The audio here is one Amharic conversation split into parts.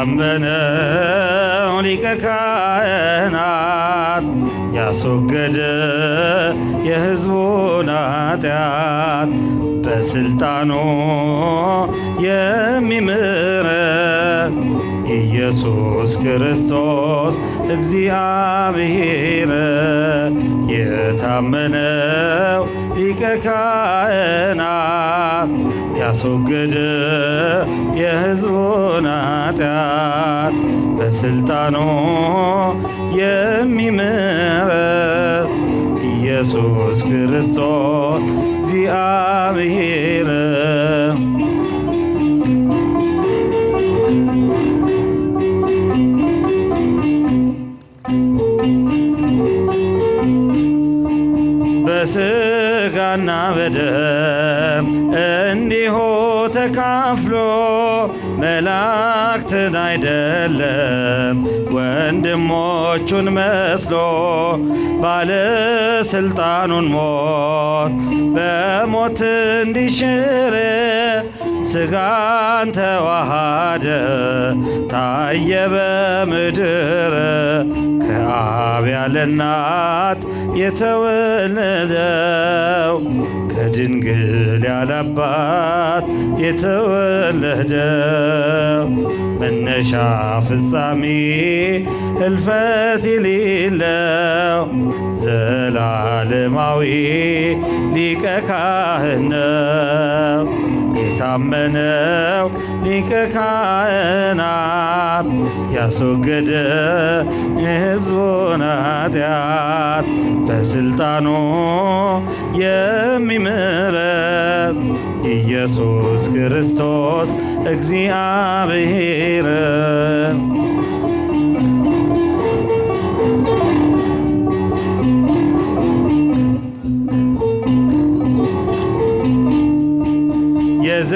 የታመነው ሊቀ ካህናት ያስወገደ የሕዝቡን ኃጢአት በስልጣኑ የሚምረን ኢየሱስ ክርስቶስ እግዚአብሔር የታመነው ሊቀ ካህናት ያስወገደ የሕዝቡን ኃጢአት በስልጣኑ የሚምረን ኢየሱስ ክርስቶስ እግዚአብሔር በሥጋና በደም እንዲሁ ተካፍሎ መላእክትን አይደለም ወንድሞቹን መስሎ ባለሥልጣኑን ሞት በሞት እንዲሽር ሥጋን ተዋሃደ ታየ በምድር ከአብ ያለ እናት የተወለደው ከድንግል ያለ አባት የተወለደው መነሻ ፍጻሜ ሕልፈት የሌለው ዘላለማዊ ሊቀ ካህን ነው። የታመነው ሊቀ ካህናት ያስወገደ የሕዝቡን ኃጢአት በስልጣኑ የሚምረን ኢየሱስ ክርስቶስ እግዚአብሔር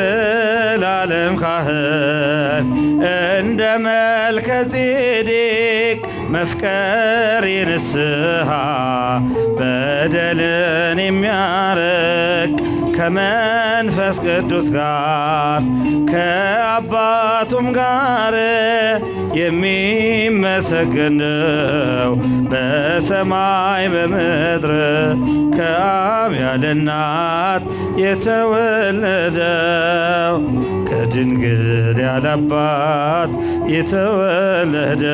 የዘላለም ካህን እንደ መልከ ጼዴቅ መፍቀሬ ንስሐ በደልን የሚያርቅ ከመንፈስ ቅዱስ ጋር ከአባቱም ጋር የሚመሰገነው በሰማይ በምድር ከአብ ያለ እናት የተወለደው ከድንግል ያለ አባት የተወለደው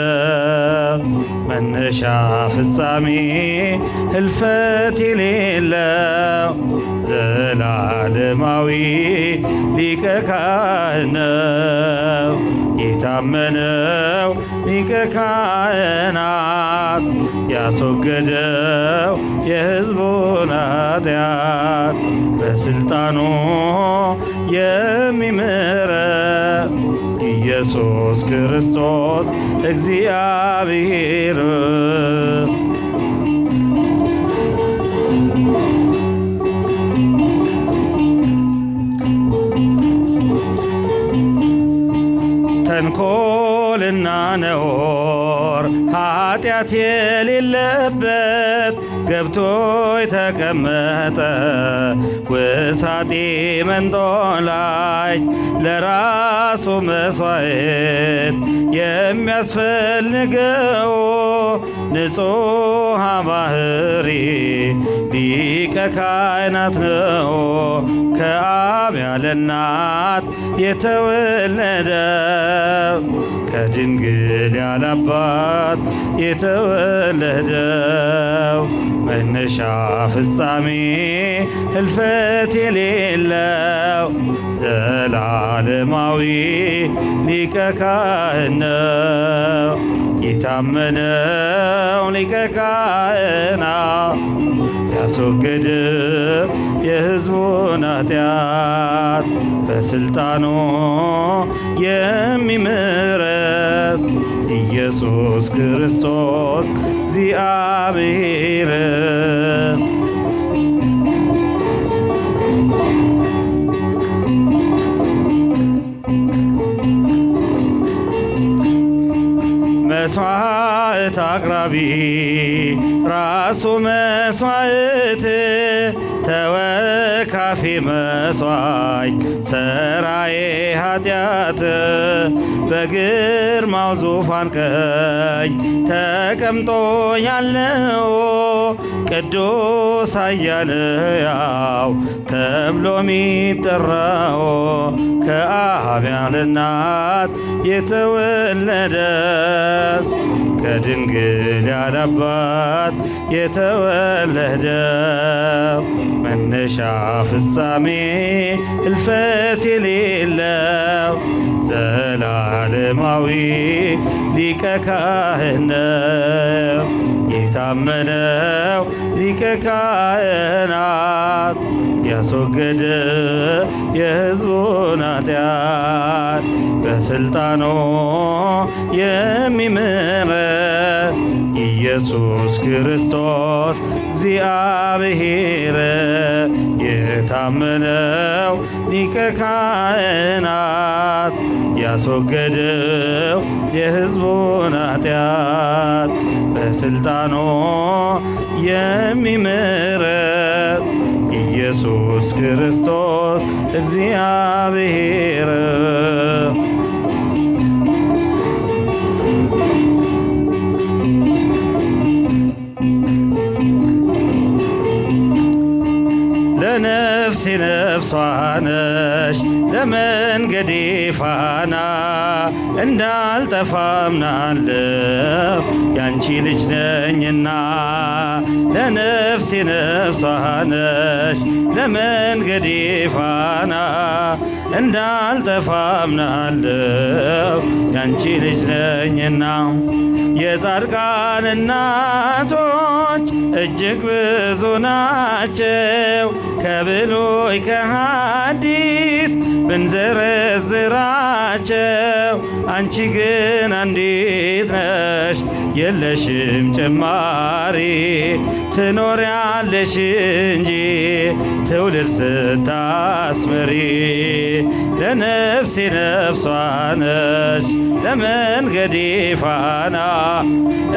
መነሻ ፍጻሜ ሕልፈት የሌለው ዘላለማዊ ሊቀ ካህን ነው። የታመነው ሊቀ ካህናት ያስወገደው የሕዝቡን ኃጢአት በስልጣኑ የሚምረን ኢየሱስ ክርስቶስ እግዚአብሔር ተንኮልና ነውር ኃጢአት የሌለበት ገብቶ የተቀመጠ ውሳጤ መንጦላጭ ለራሱ መሥዋዕት የሚያስፈልገው ንጹሕ ባሕሪ ሊቀ ካህናት ነው። ከአብ ያለ እናት የተወለደው ከድንግል ያለ አባት የተወለደው መነሻ ፍጻሜ ሕልፈት የሌለው ዘላለማዊ ሊቀ ካህን ነው። የታመነው ሊቀ ካህናት ያስወገደ የሕዝቡን ኃጢአት በስልጣኑ የሚምረን ኢየሱስ ክርስቶስ እግዚአብሔር መስዋዕት አቅራቢ ራሱ መስዋዕት ተወ ካፌ መሥዋዕት ሠራዬ ኃጢአት በግርማው ዙፋን ቀኝ ተቀምጦ ያለው ቅዱስ ኃያል ሕያው ተብሎ ሚጠራው ከአብ ያለ እናት የተወለደ ከድንግል ያለ አባት የተወለደው መነሻ ፍጻሜ እልፈት የሌለው ዘላለማዊ ሊቀ ካህን ነው። የታመነው ሊቀ ካህናት ያስወገደ የሕዝቡን ኃጢአት በሥልጣኑ የሚምር ኢየሱስ ክርስቶስ እግዚአብሔር የታመነው ሊቀ ካህናት ያስወገደው የሕዝቡን ኃጢአት በሥልጣኑ የሚምር ኢየሱስ ክርስቶስ እግዚአብሔር ለነፍሴ ነፍሷ ነሽ ለመንገዴ ፋና እንዳልጠፋ አምናለሁ ያንቺ ልጅ ነኝና። ለነፍሴ ነፍሷ ነሽ ለመንገዴ ፋና እንዳልጠፋ አምናለሁ ያንቺ ልጅ ነኝና። የጻድቃን እናቶች እጅግ ብዙ ናቸው ከብሉይ ከሐዲስ ብንዘረዝራቸው አንቺ ግን አንዲት ነሽ የለሽም ጭማሪ ትኖሪያለሽ እንጂ ትውልድ ስታስመሪ። ለነፍሴ ነፍሷ ነሽ ለመንገዴ ፋና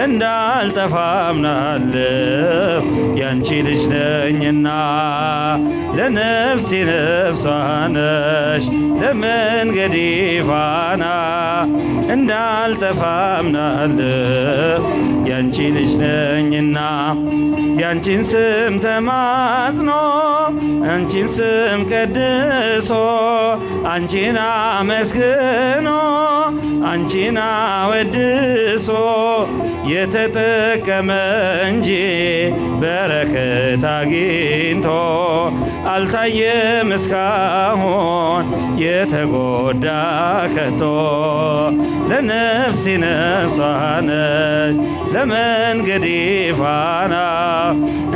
እንዳልጠፋ አምናለሁ ያንቺ ልጅ ነኝና። ለነፍሴ ነፍሷ ነሽ ለመንገዴ ፋና እንዳልጠፋ አምናለሁ ያንቺ ልጅ ነኝና። ያንቺን ስም ተማጽኖ አንቺን ስም ቀድሶ አንቺን አመስግኖ አንቺን አወድሶ የተጠቀመ እንጂ በረከት አግኝቶ አልታየም እስካሁን የተጎዳ ከቶ። ለነፍሴ ነፍሷ ነሽ ለመንገዴ ፋና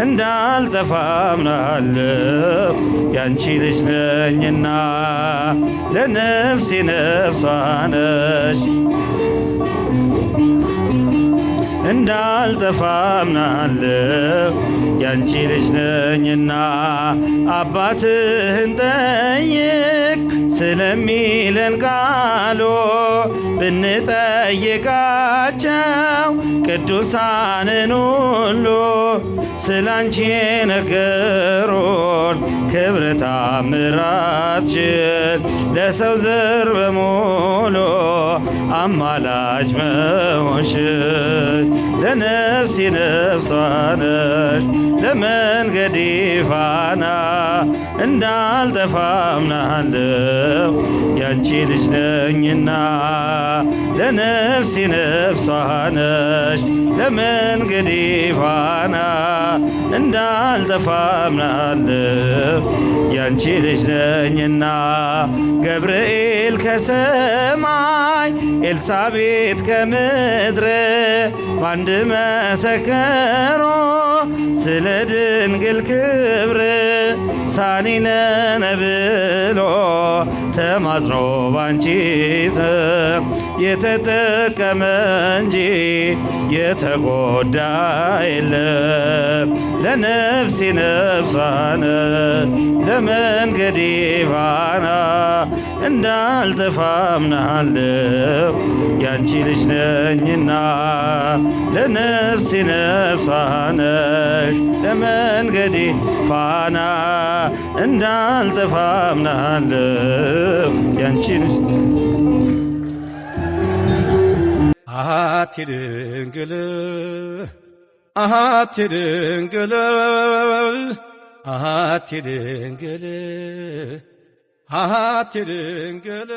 እንዳልጠፋ አምናለሁ ያንቺ ልጅ ነኝና። ለነፍሴ ነፍሷ ነሽ እንዳልጠፋ አምናለሁ ያንቺ ልጅ ነኝና። አባትህን ጠይቅ ስለሚለን ቃሉ ብንጠይቃቸው ቅዱሳንን ሁሉ ስላንቺ ነገሩን ክብረ ታምራትሽን ለሰው ዘር በሙሉ አማላጅ መሆንሽን። ለነፍሴ ነፍሷ ነሽ ለመንገዴ ፋና እንዳልጠፋ አምናለሁ ያንቺ ልጅ ነኝና። ለነፍሴ ነፍሷ ነሽ ለመንገዴ ፋና እንዳልጠፋ አምናለሁ ያንቺ ልጅ ነኝና። ገብርኤል ከሰማይ ኤልሳቤጥ ከምድር ባንድ መሰከሮ ስለ ድንግል ክብር ሳኒለነ ብሎ ተማጽኖ ባንቺ ስም የተጠቀመ እንጂ የተጎዳ የለም። ለነፍሴ ነፍሷ ነሽ ለመንገዴ ፋና እንዳልጠፋ አምናለሁ ያንቺ ልጅ ነኝና ለነፍሴ ነፍሷ ነሽ ለመንገዴ ፋና እንዳልጠፋ አምናለሁ ያንቺ ልጅ አሐቲ ድንግል አሐቲ ድንግል አሐቲ ድንግል አሐቲ ድንግል